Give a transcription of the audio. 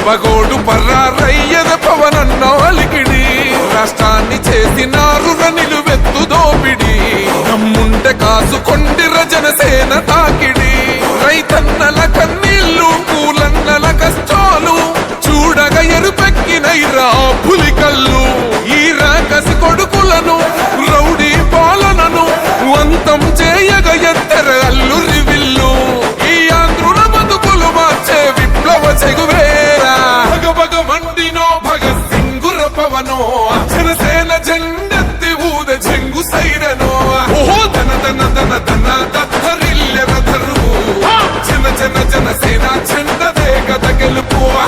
పగోడు పర్రారయ్యద పవనన్న అలికిడి రాష్ట్రాన్ని చేసినారు నిలువెత్తు దోపిడి దమ్ముంటే కాసుకొండిర జనసేన తాకిడి రైతన్నల కన్నీళ్లు